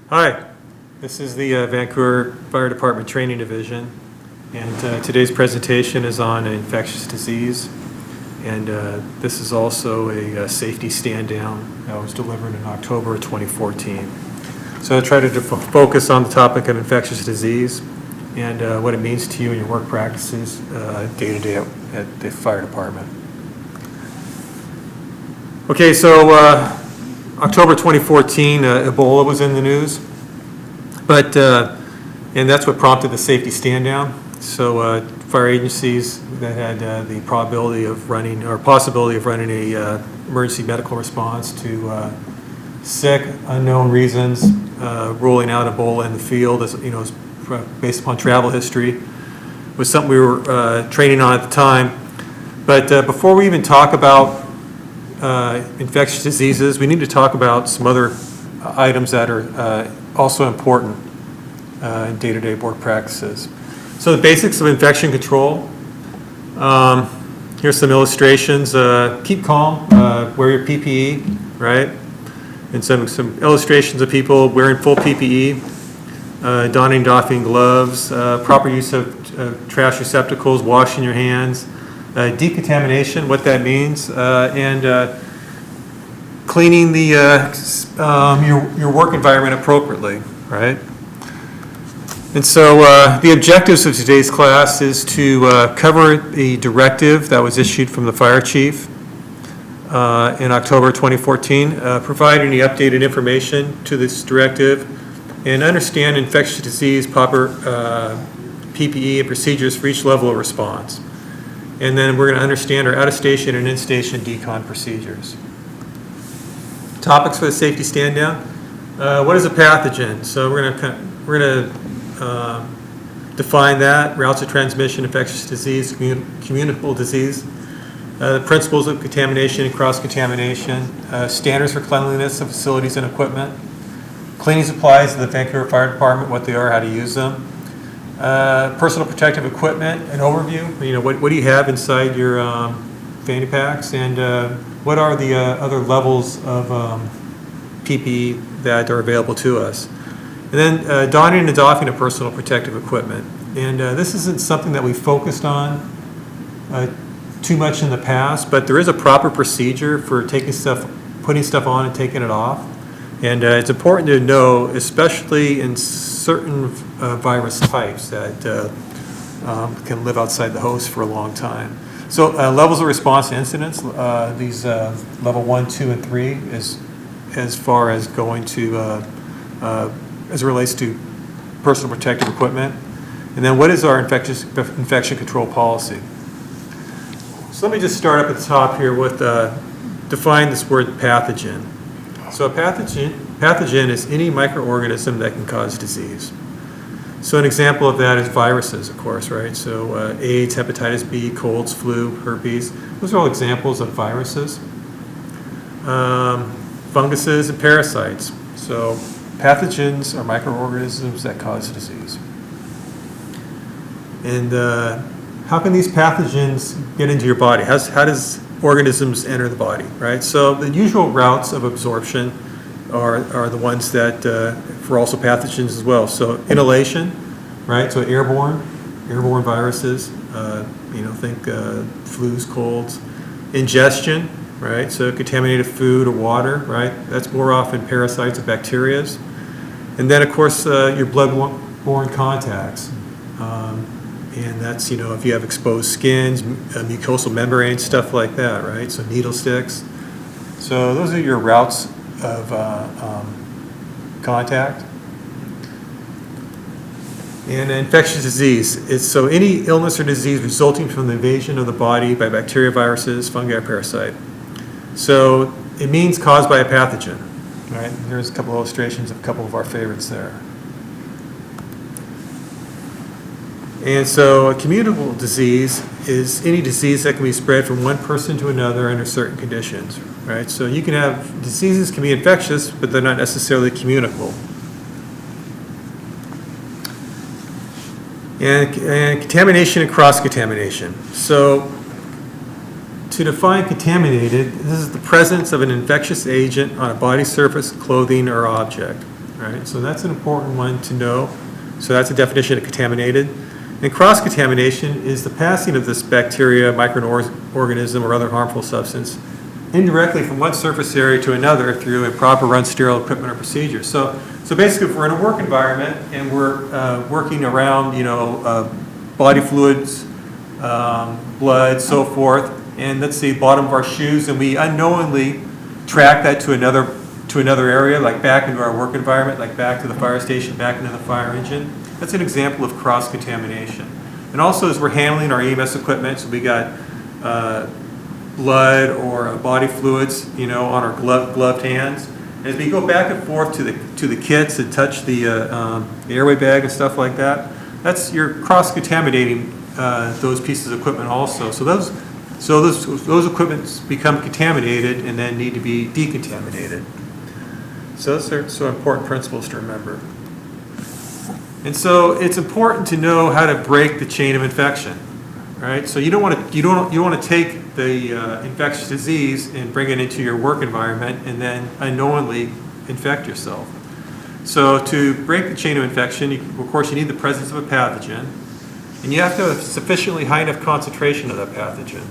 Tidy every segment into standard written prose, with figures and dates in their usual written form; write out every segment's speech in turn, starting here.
Hi, this is the Vancouver Fire Department Training Division, and today's presentation is on infectious disease, and this is also a safety stand-down that was delivered in October of 2014. So I try to focus on the topic of infectious disease and what it means to you in your work practices day-to-day at the fire department. Okay, so October 2014, Ebola was in the news, but and that's what prompted the safety stand-down. So fire agencies that had the probability of running or possibility of running a emergency medical response to sick, unknown reasons, ruling out Ebola in the field, as you know, based upon travel history, was something we were training on at the time. But before we even talk about infectious diseases, we need to talk about some other items that are also important in day-to-day work practices. So the basics of infection control. Here's some illustrations. Keep calm, wear your PPE, right? And some illustrations of people wearing full PPE, donning and doffing gloves, proper use of trash receptacles, washing your hands, decontamination, what that means, and cleaning your work environment appropriately, right? And so the objectives of today's class is to cover the directive that was issued from the fire chief in October 2014, provide any updated information to this directive, and understand infectious disease, proper PPE and procedures for each level of response. And then we're going to understand our out-of-station and in-station decon procedures. Topics for the safety stand-down. What is a pathogen? So we're going to define that, routes of transmission, infectious disease, communicable disease, the principles of contamination and cross-contamination, standards for cleanliness of facilities and equipment, cleaning supplies of the Vancouver Fire Department, what they are, how to use them, personal protective equipment, an overview. You know, what do you have inside your fanny packs, and what are the other levels of PPE that are available to us. And then donning and doffing of personal protective equipment. And this isn't something that we focused on too much in the past, but there is a proper procedure for putting stuff on and taking it off. And it's important to know, especially in certain virus types that can live outside the host for a long time. So levels of response to incidents, these level 1, 2, and 3 is as far as going to, as it relates to personal protective equipment. And then what is our infection control policy? So let me just start up at the top here with define this word pathogen. So a pathogen is any microorganism that can cause disease. So an example of that is viruses, of course, right? So AIDS, hepatitis B, colds, flu, herpes, those are all examples of viruses. Funguses and parasites. So pathogens are microorganisms that cause disease. And how can these pathogens get into your body? How does organisms enter the body, right? So the usual routes of absorption are the ones that for also pathogens as well. So inhalation, right? So airborne viruses, think flus, colds. Ingestion, right? So contaminated food or water, right? That's more often parasites or bacteria. And then, of course, your blood-borne contacts. And that's, if you have exposed skins, mucosal membranes, stuff like that, right? So needle sticks. So those are your routes of contact. And infectious disease. So any illness or disease resulting from the invasion of the body by bacteria, viruses, fungi, or parasite. So it means caused by a pathogen, right? Here's a couple of illustrations of a couple of our favorites there. And so a communicable disease is any disease that can be spread from one person to another under certain conditions, right? So you can have diseases can be infectious, but they're not necessarily communicable. And contamination and cross-contamination. So to define contaminated, this is the presence of an infectious agent on a body surface, clothing, or object. right? So that's an important one to know. So that's a definition of contaminated. And cross-contamination is the passing of this bacteria, microorganism, or other harmful substance indirectly from one surface area to another through improper or unsterile equipment or procedure. So basically, if we're in a work environment and we're working around, body fluids, blood, so forth, and let's say bottom of our shoes, and we unknowingly track that to another area, like back into our work environment, like back to the fire station, back into the fire engine. That's an example of cross-contamination. And also, as we're handling our EMS equipment, so we got blood or body fluids, on our gloved hands. As we go back and forth to the kits and touch the airway bag and stuff like that, you're cross-contaminating those pieces of equipment also. So those equipments become contaminated and then need to be decontaminated. So those are so important principles to remember. And so it's important to know how to break the chain of infection, right? So you don't want to take the infectious disease and bring it into your work environment and then unknowingly infect yourself. So to break the chain of infection, of course, you need the presence of a pathogen, and you have to have a sufficiently high enough concentration of that pathogen.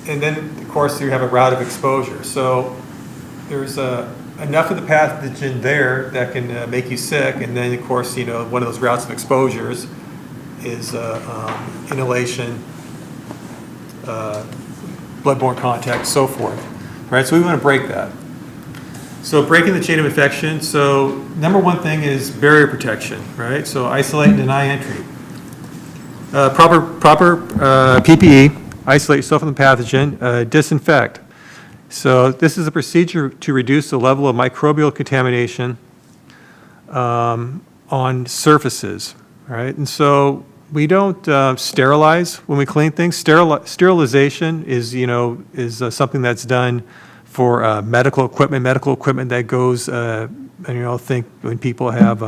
And then, of course, you have a route of exposure. So there's enough of the pathogen there that can make you sick, and then, of course, one of those routes of exposures is inhalation, bloodborne contact, so forth. Right? So we want to break that. So breaking the chain of infection. So number one thing is barrier protection. Right? So isolate and deny entry. Proper PPE. Isolate yourself from the pathogen. Disinfect. So this is a procedure to reduce the level of microbial contamination on surfaces. Right? And so we don't sterilize when we clean things. Sterilization is something that's done for medical equipment that goes, think when people have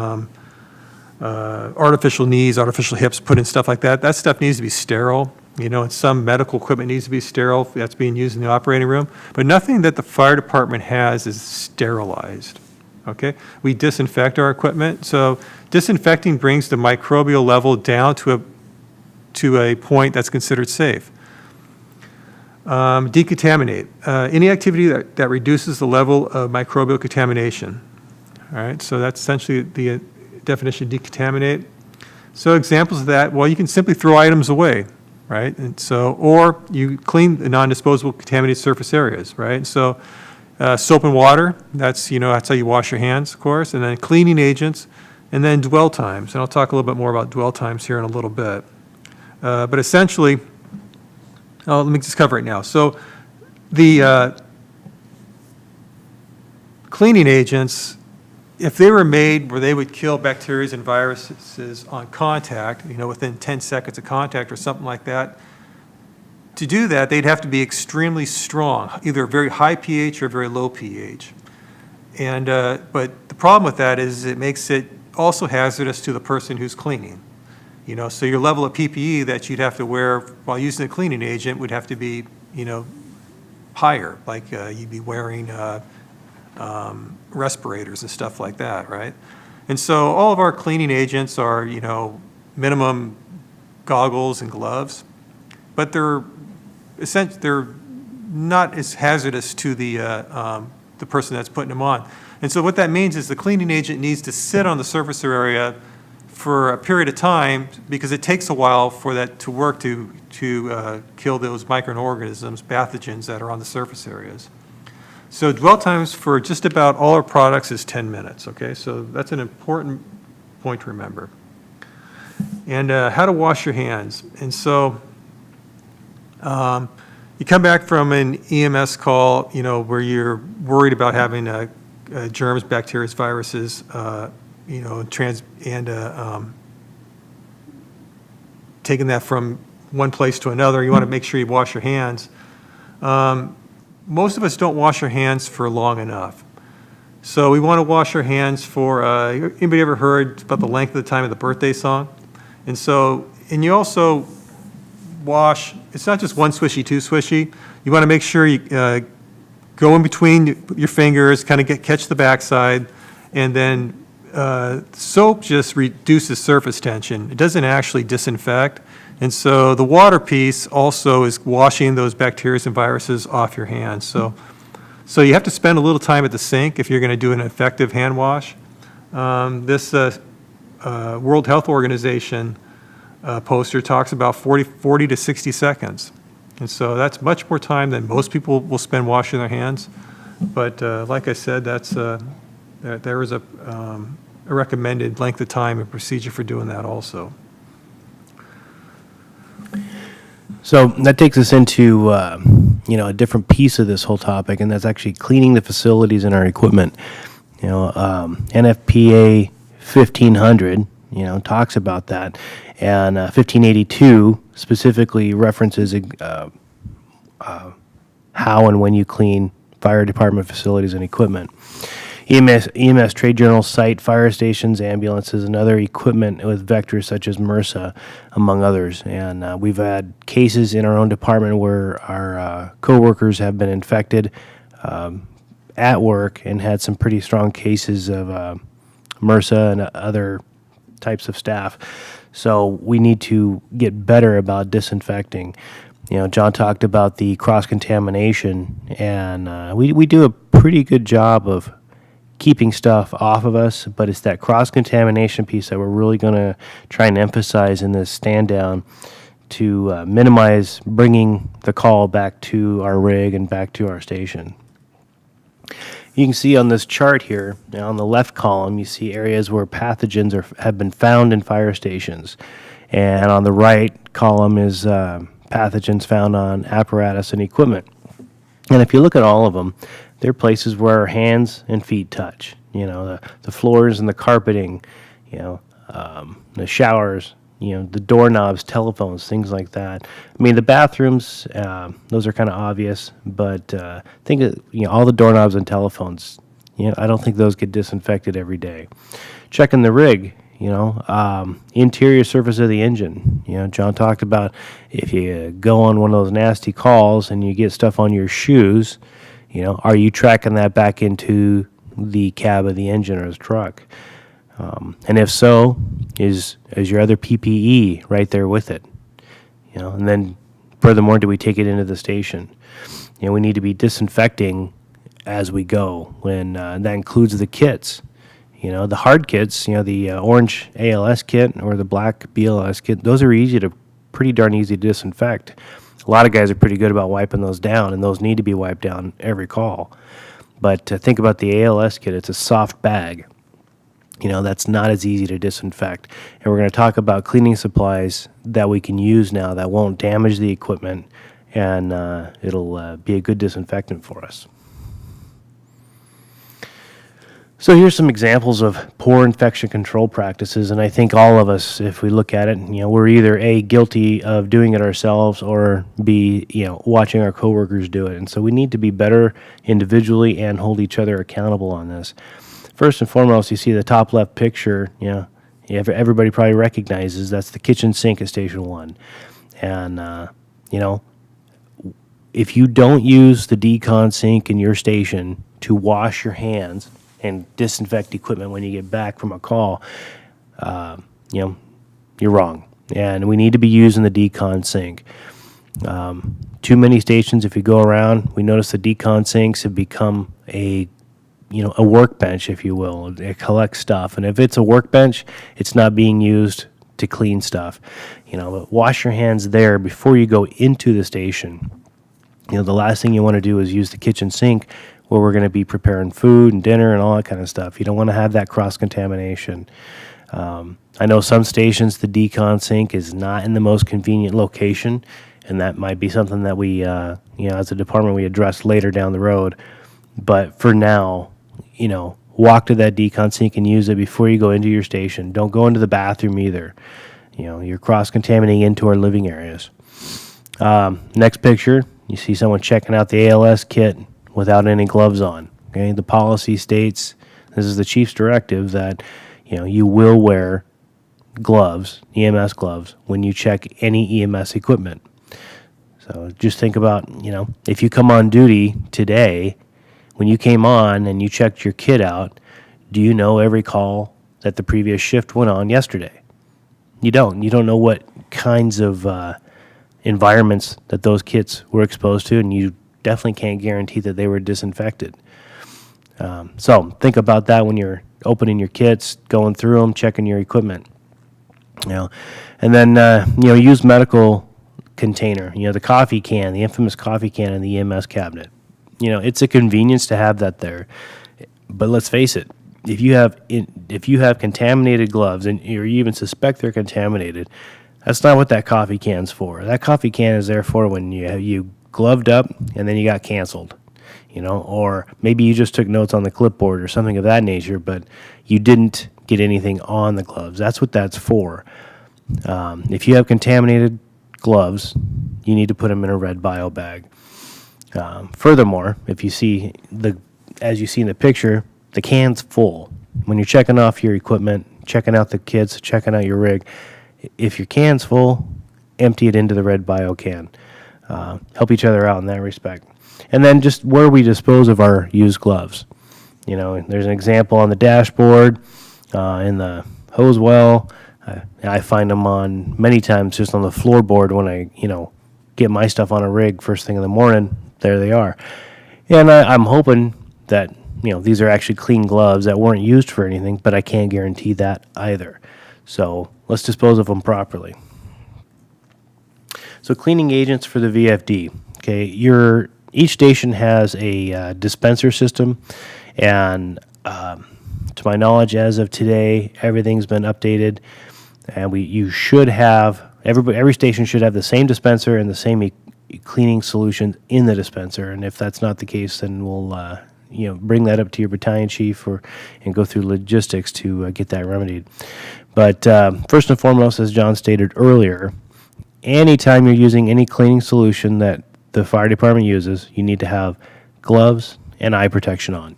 artificial knees, artificial hips put in, stuff like that. That stuff needs to be sterile. And some medical equipment needs to be sterile. That's being used in the operating room. But nothing that the fire department has is sterilized. Okay? We disinfect our equipment. So disinfecting brings the microbial level down to a point that's considered safe. Decontaminate. Any activity that reduces the level of microbial contamination. All right? So that's essentially the definition of decontaminate. So examples of that, well, you can simply throw items away. Right? And so, or you clean the non-disposable contaminated surface areas, right? And so, soap and water, that's how you wash your hands, of course, and then cleaning agents, and then dwell times. And I'll talk a little bit more about dwell times here in a little bit. But essentially, let me just cover it now. So, the cleaning agents, if they were made where they would kill bacteria and viruses on contact, within 10 seconds of contact or something like that, to do that, they'd have to be extremely strong, either very high pH or very low pH. And but the problem with that is it makes it also hazardous to the person who's cleaning. So your level of PPE that you'd have to wear while using a cleaning agent would have to be, higher, like you'd be wearing respirators and stuff like that, right? And so all of our cleaning agents are, minimum goggles and gloves, but they're not as hazardous to the person that's putting them on. And so what that means is the cleaning agent needs to sit on the surface area for a period of time because it takes a while for that to work to kill those microorganisms, pathogens that are on the surface areas. So dwell times for just about all our products is 10 minutes, okay? So that's an important point to remember. And how to wash your hands. And so you come back from an EMS call, where you're worried about having germs, bacteria, viruses, taking that from one place to another. You want to make sure you wash your hands. Most of us don't wash our hands for long enough. So we want to wash our hands for, anybody ever heard about the length of the time of the birthday song? And you also wash, it's not just one swishy, two swishy. You want to make sure you go in between your fingers, kind of catch the backside, and then soap just reduces surface tension. It doesn't actually disinfect. And so the water piece also is washing those bacteria and viruses off your hands. So you have to spend a little time at the sink if you're going to do an effective hand wash. This World Health Organization poster talks about 40 to 60 seconds. And so that's much more time than most people will spend washing their hands. But like I said, there is a recommended length of time and procedure for doing that also. So that takes us into a different piece of this whole topic, and that's actually cleaning the facilities and our equipment. NFPA 1500 talks about that, and 1582 specifically references how and when you clean fire department facilities and equipment. EMS trade journals cite fire stations, ambulances, and other equipment with vectors such as MRSA, among others. And we've had cases in our own department where our coworkers have been infected at work and had some pretty strong cases of MRSA and other types of staff. So we need to get better about disinfecting. John talked about the cross-contamination, and we do a pretty good job of keeping stuff off of us, but it's that cross-contamination piece that we're really going to try and emphasize in this stand-down to minimize bringing the call back to our rig and back to our station. You can see on this chart here, on the left column, you see areas where pathogens have been found in fire stations. And on the right column is pathogens found on apparatus and equipment. And if you look at all of them, they're places where our hands and feet touch. The floors and the carpeting, the showers, the doorknobs, telephones, things like that. I mean, the bathrooms, those are kind of obvious, but think of, all the doorknobs and telephones. I don't think those get disinfected every day. Checking the rig, interior surface of the engine. John talked about if you go on one of those nasty calls and you get stuff on your shoes, are you tracking that back into the cab of the engine or the truck? And if so, is your other PPE right there with it? And then furthermore, do we take it into the station? We need to be disinfecting as we go, when that includes the kits. The hard kits, the orange ALS kit or the black BLS kit, those are pretty darn easy to disinfect. A lot of guys are pretty good about wiping those down, and those need to be wiped down every call. But think about the ALS kit. It's a soft bag. That's not as easy to disinfect. And we're going to talk about cleaning supplies that we can use now that won't damage the equipment, and it'll be a good disinfectant for us. So here's some examples of poor infection control practices, and I think all of us, if we look at it, we're either A, guilty of doing it ourselves, or B, watching our coworkers do it. And so we need to be better individually and hold each other accountable on this. First and foremost, you see the top left picture, everybody probably recognizes that's the kitchen sink at Station 1. And, if you don't use the decon sink in your station to wash your hands and disinfect equipment when you get back from a call, you're wrong. And we need to be using the decon sink. Too many stations, if you go around, we notice the decon sinks have become a workbench, if you will. It collects stuff. And if it's a workbench, it's not being used to clean stuff. But wash your hands there before you go into the station. The last thing you want to do is use the kitchen sink where we're going to be preparing food and dinner and all that kind of stuff. You don't want to have that cross-contamination. I know some stations, the decon sink is not in the most convenient location, and that might be something that we, as a department, we address later down the road. But for now, walk to that decon sink and use it before you go into your station. Don't go into the bathroom either. You're cross-contaminating into our living areas. Next picture, you see someone checking out the ALS kit without any gloves on. Okay, the policy states, this is the chief's directive, that you will wear gloves, EMS gloves, when you check any EMS equipment. So So just think about, if you come on duty today, when you came on and you checked your kit out, do you know every call that the previous shift went on yesterday? You don't. You don't know what kinds of environments that those kits were exposed to, and you definitely can't guarantee that they were disinfected. So think about that when you're opening your kits, going through them, checking your equipment. And then use medical container. The coffee can, the infamous coffee can in the EMS cabinet. It's a convenience to have that there. But let's face it, if you have contaminated gloves and or you even suspect they're contaminated, that's not what that coffee can's for. That coffee can is there for when you gloved up and then you got canceled. Or maybe you just took notes on the clipboard or something of that nature, but you didn't get anything on the gloves. That's what that's for. If you have contaminated gloves, you need to put them in a red bio bag. Furthermore, if you see as you see in the picture, the can's full. When you're checking off your equipment, checking out the kits, checking out your rig, if your can's full, empty it into the red bio can. Help each other out in that respect. And then just where we dispose of our used gloves. There's an example on the dashboard, in the hose well. I find them on many times just on the floorboard when I, get my stuff on a rig first thing in the morning. There they are. And I'm hoping that, these are actually clean gloves that weren't used for anything, but I can't guarantee that either. So let's dispose of them properly. So cleaning agents for the VFD. Okay, each station has a dispenser system, and to my knowledge, as of today, everything's been updated, and you should have every station should have the same dispenser and the same cleaning solution in the dispenser. And if that's not the case, then we'll bring that up to your battalion chief and go through logistics to get that remedied. But first and foremost, as John stated earlier, anytime you're using any cleaning solution that the fire department uses, you need to have gloves and eye protection on.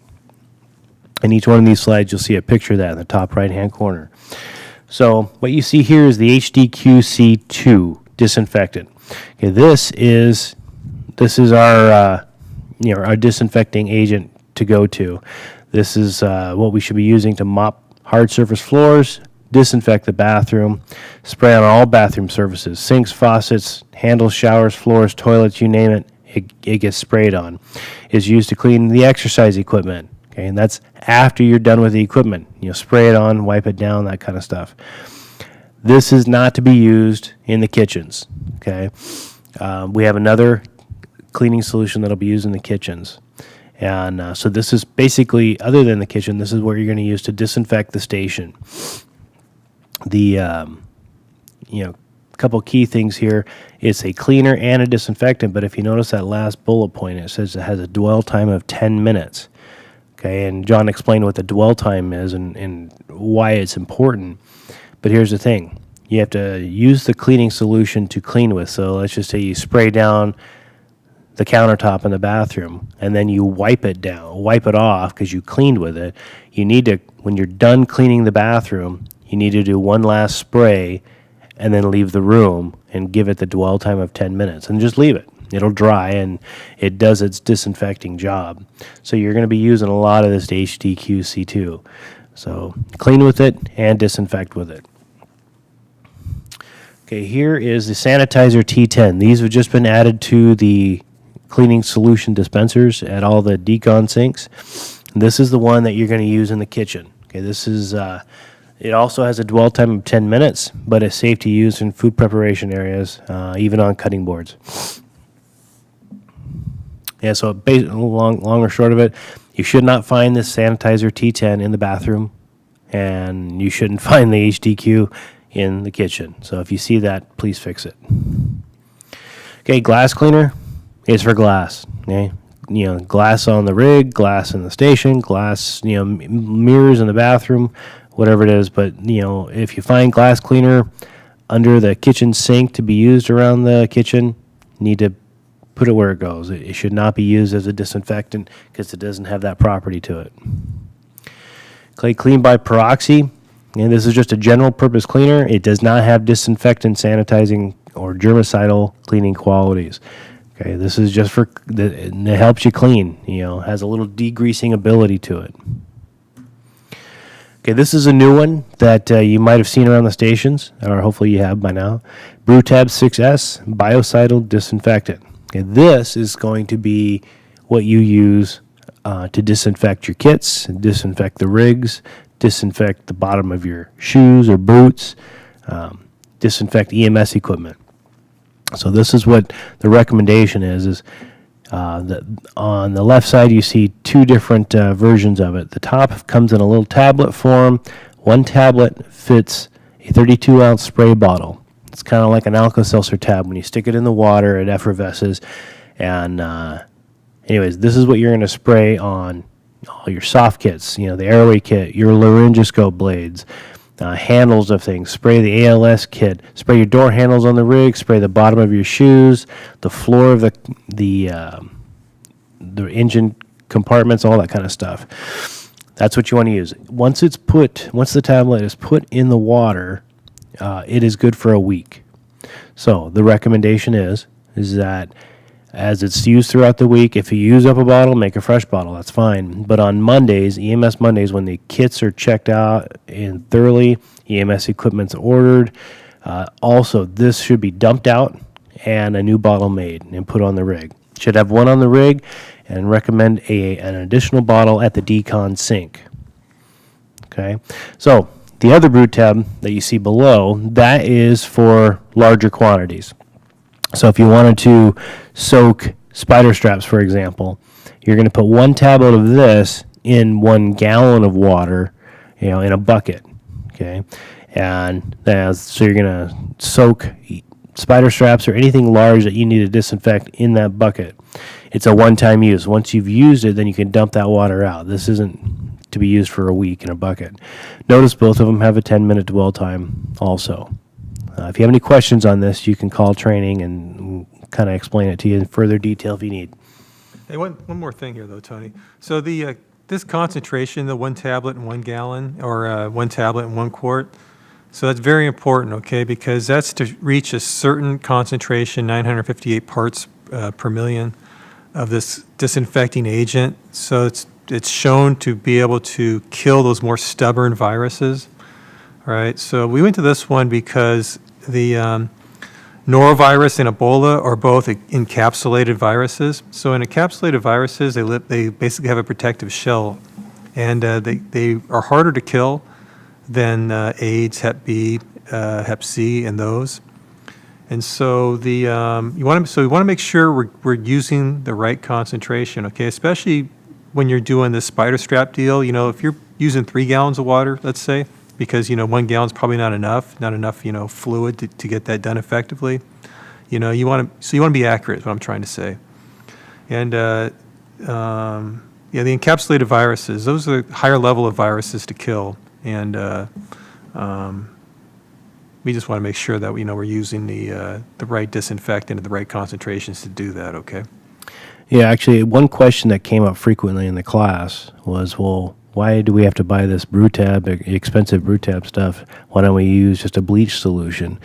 In each one of these slides, you'll see a picture of that in the top right-hand corner. So what you see here is the HDQC2 disinfectant. Okay, this is our our disinfecting agent to go to. This is what we should be using to mop hard surface floors, disinfect the bathroom, spray on all bathroom surfaces, sinks, faucets, handles, showers, floors, toilets, you name it, it gets sprayed on. It's used to clean the exercise equipment. Okay, and that's after you're done with the equipment. Spray it on, wipe it down, that kind of stuff. This is not to be used in the kitchens. Okay, we have another cleaning solution that'll be used in the kitchens. And so this is basically, other than the kitchen, this is what you're going to use to disinfect the station. The couple key things here. It's a cleaner and a disinfectant, but if you notice that last bullet point, it says it has a dwell time of 10 minutes. Okay, and John explained what the dwell time is and why it's important. But here's the thing. You have to use the cleaning solution to clean with. So let's just say you spray down the countertop in the bathroom, and then you wipe it off because you cleaned with it. You need to, when you're done cleaning the bathroom, you need to do one last spray and then leave the room and give it the dwell time of 10 minutes and just leave it. It'll dry and it does its disinfecting job. So you're going to be using a lot of this HDQC2. So clean with it and disinfect with it. Okay, here is the sanitizer T10. These have just been added to the cleaning solution dispensers at all the decon sinks. This is the one that you're going to use in the kitchen. Okay, this is it also has a dwell time of 10 minutes, but it's safe to use in food preparation areas, even on cutting boards. Yeah, so long or short of it, you should not find this sanitizer T10 in the bathroom, and you shouldn't find the HDQ in the kitchen. So if you see that, please fix it. Okay, glass cleaner is for glass. Okay, glass on the rig, glass in the station, glass, mirrors in the bathroom, whatever it is. But if you find glass cleaner under the kitchen sink to be used around the kitchen, you need to put it where it goes. It should not be used as a disinfectant because it doesn't have that property to it. Okay, clean by peroxy. And this is just a general purpose cleaner. It does not have disinfectant sanitizing or germicidal cleaning qualities. Okay, this is just for, and it helps you clean, has a little degreasing ability to it. Okay, this is a new one that you might have seen around the stations, or hopefully you have by now. BrewTab 6S Biocidal Disinfectant. Okay, this is going to be what you use to disinfect your kits, disinfect the rigs, disinfect the bottom of your shoes or boots, disinfect EMS equipment. So this is what the recommendation is that on the left side you see two different versions of it. The top comes in a little tablet form. One tablet fits a 32-ounce spray bottle. It's kind of like an Alka-Seltzer tab. When you stick it in the water, it effervesces. And anyways, this is what you're going to spray on all your soft kits, the airway kit, your laryngoscope blades, handles of things. Spray the ALS kit. Spray your door handles on the rig. Spray the bottom of your shoes, the floor of the engine compartments, all that kind of stuff. That's what you want to use. Once the tablet is put in the water, it is good for a week. So the recommendation is that as it's used throughout the week, if you use up a bottle, make a fresh bottle. That's fine. But on Mondays, EMS Mondays, when the kits are checked out and thoroughly, EMS equipment's ordered, also this should be dumped out and a new bottle made and put on the rig. Should have one on the rig, and recommend an additional bottle at the decon sink. Okay, so the other brew tab that you see below, that is for larger quantities. So if you wanted to soak spider straps, for example, you're going to put one tablet of this in 1 gallon of water, in a bucket, okay? And so you're going to soak spider straps or anything large that you need to disinfect in that bucket. It's a one-time use. Once you've used it, then you can dump that water out. This isn't to be used for a week in a bucket. Notice both of them have a 10-minute dwell time also. If you have any questions on this, you can call training and kind of explain it to you in further detail if you need. Hey, one more thing here, though, Tony. So this concentration, the 1 tablet in 1 gallon, or 1 tablet in 1 quart, so that's very important, okay, because that's to reach a certain concentration, 958 parts per million of this disinfecting agent. So it's shown to be able to kill those more stubborn viruses. All right, so we went to this one because the norovirus and Ebola are both encapsulated viruses. So in encapsulated viruses, they basically have a protective shell, and they are harder to kill than AIDS, Hep B, Hep C, and those. And so we want to make sure we're using the right concentration, okay? Especially when you're doing this spider strap deal. If you're using 3 gallons of water, let's say, because 1 gallon's probably not enough fluid to get that done effectively. You want to be accurate is what I'm trying to say. And the encapsulated viruses, those are the higher level of viruses to kill, and we just want to make sure that we're using the right disinfectant at the right concentrations to do that. Okay. Yeah, actually, one question that came up frequently in the class was, well, why do we have to buy this BrewTab, expensive BrewTab stuff? Why don't we use just a bleach solution?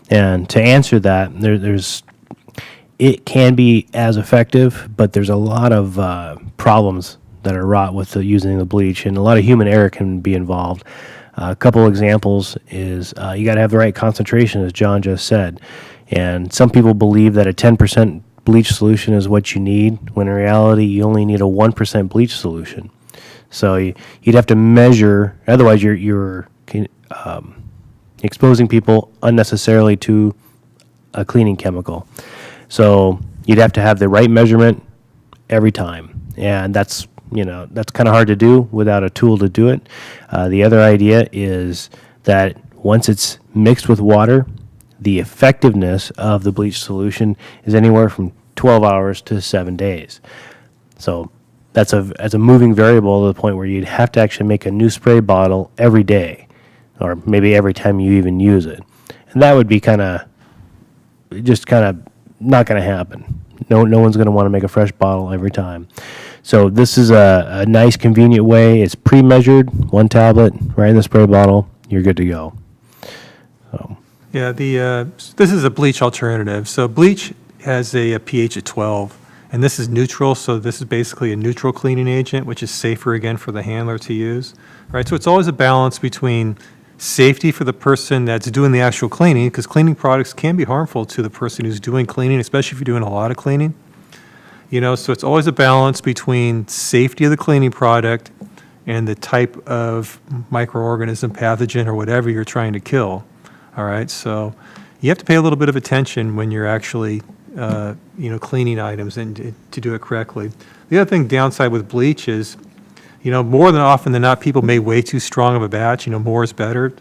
And to answer that, it can be as effective, but there's a lot of problems that are wrought with using the bleach, and a lot of human error can be involved. A couple examples is you got to have the right concentration, as John just said. And some people believe that a 10% bleach solution is what you need, when in reality you only need a 1% bleach solution. So you'd have to measure, otherwise you're exposing people unnecessarily to a cleaning chemical. So you'd have to have the right measurement every time, and that's kind of hard to do without a tool to do it. The other idea is that once it's mixed with water, the effectiveness of the bleach solution is anywhere from 12 hours to 7 days. So that's a moving variable to the point where you'd have to actually make a new spray bottle every day, or maybe every time you even use it. And that would be kind of not going to happen. No one's going to want to make a fresh bottle every time. So this is a nice, convenient way. It's pre-measured, 1 tablet, right in the spray bottle. You're good to go. So. Yeah, this is a bleach alternative. So bleach has a pH of 12, and this is neutral, so this is basically a neutral cleaning agent, which is safer again for the handler to use, right? So it's always a balance between safety for the person that's doing the actual cleaning, because cleaning products can be harmful to the person who's doing cleaning, especially if you're doing a lot of cleaning. So it's always a balance between safety of the cleaning product and the type of microorganism, pathogen, or whatever you're trying to kill. All right, so you have to pay a little bit of attention when you're actually, cleaning items and to do it correctly. The other thing downside with bleach is, more than often than not, people make way too strong of a batch. More is better.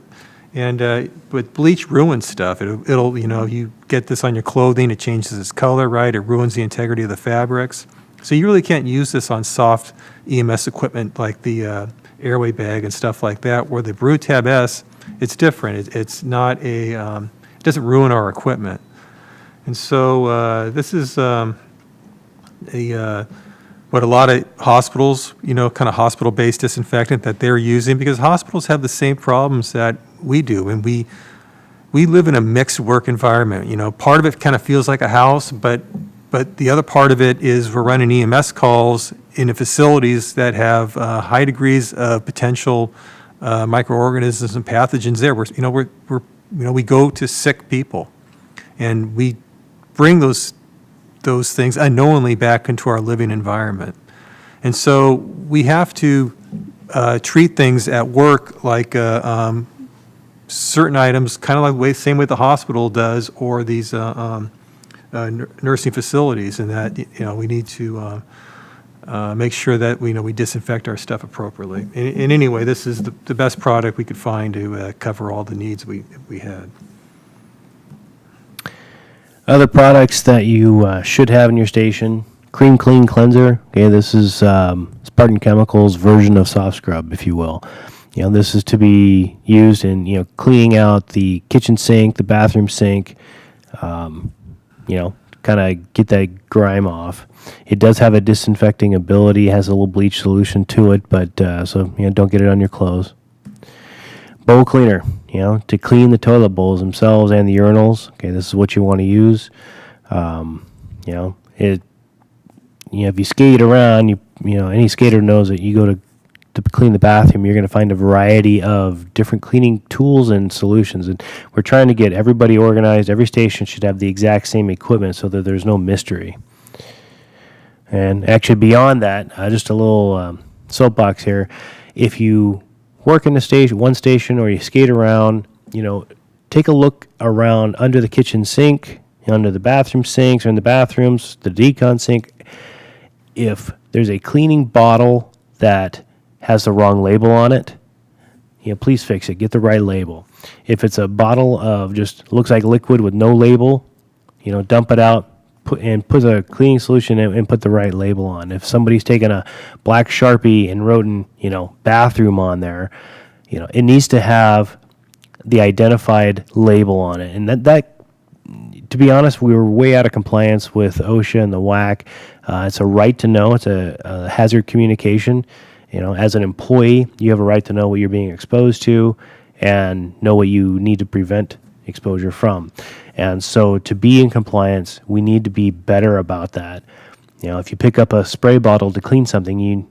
And but bleach ruins stuff. It'll you get this on your clothing, it changes its color, right? It ruins the integrity of the fabrics. So you really can't use this on soft EMS equipment like the airway bag and stuff like that. Where the BrewTab S, it's different. It's not it doesn't ruin our equipment. And so this is what a lot of hospitals, kind of hospital-based disinfectant that they're using, because hospitals have the same problems that we do, and we live in a mixed work environment. Part of it kind of feels like a house, but the other part of it is we're running EMS calls in facilities that have high degrees of potential microorganisms and pathogens there. We go to sick people, and we bring those things unknowingly back into our living environment. And so we have to treat things at work like certain items, kind of like same way the hospital does, or these nursing facilities, and that we need to make sure that we disinfect our stuff appropriately. And anyway, this is the best product we could find to cover all the needs we had. Other products that you should have in your station: Cream Clean Cleanser. Okay, this is Spartan Chemicals' version of Soft Scrub, if you will. This is to be used in cleaning out the kitchen sink, the bathroom sink. Kind of get that grime off. It does have a disinfecting ability. Has a little bleach solution to it, but don't get it on your clothes. Bowl cleaner, to clean the toilet bowls themselves and the urinals. Okay, this is what you want to use. If you skate around, any skater knows that you go to clean the bathroom, you're going to find a variety of different cleaning tools and solutions. And we're trying to get everybody organized. Every station should have the exact same equipment so that there's no mystery. And actually, beyond that, just a little soapbox here. If you work in one station, or you skate around, take a look around under the kitchen sink, under the bathroom sinks, or in the bathrooms, the decon sink. If there's a cleaning bottle that has the wrong label on it, please fix it. Get the right label. If it's a bottle of just looks like liquid with no label, dump it out, put a cleaning solution in, and put the right label on. If somebody's taken a black Sharpie and wrote bathroom on there, it needs to have the identified label on it. And that to be honest, we were way out of compliance with OSHA and the WAC. It's a right to know. It's a hazard communication. As an employee, you have a right to know what you're being exposed to and know what you need to prevent exposure from. And so to be in compliance, we need to be better about that. If you pick up a spray bottle to clean something, you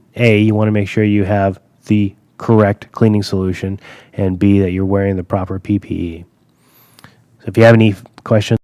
want to make sure you have the correct cleaning solution, and B, that you're wearing the proper PPE. So if you have any questions,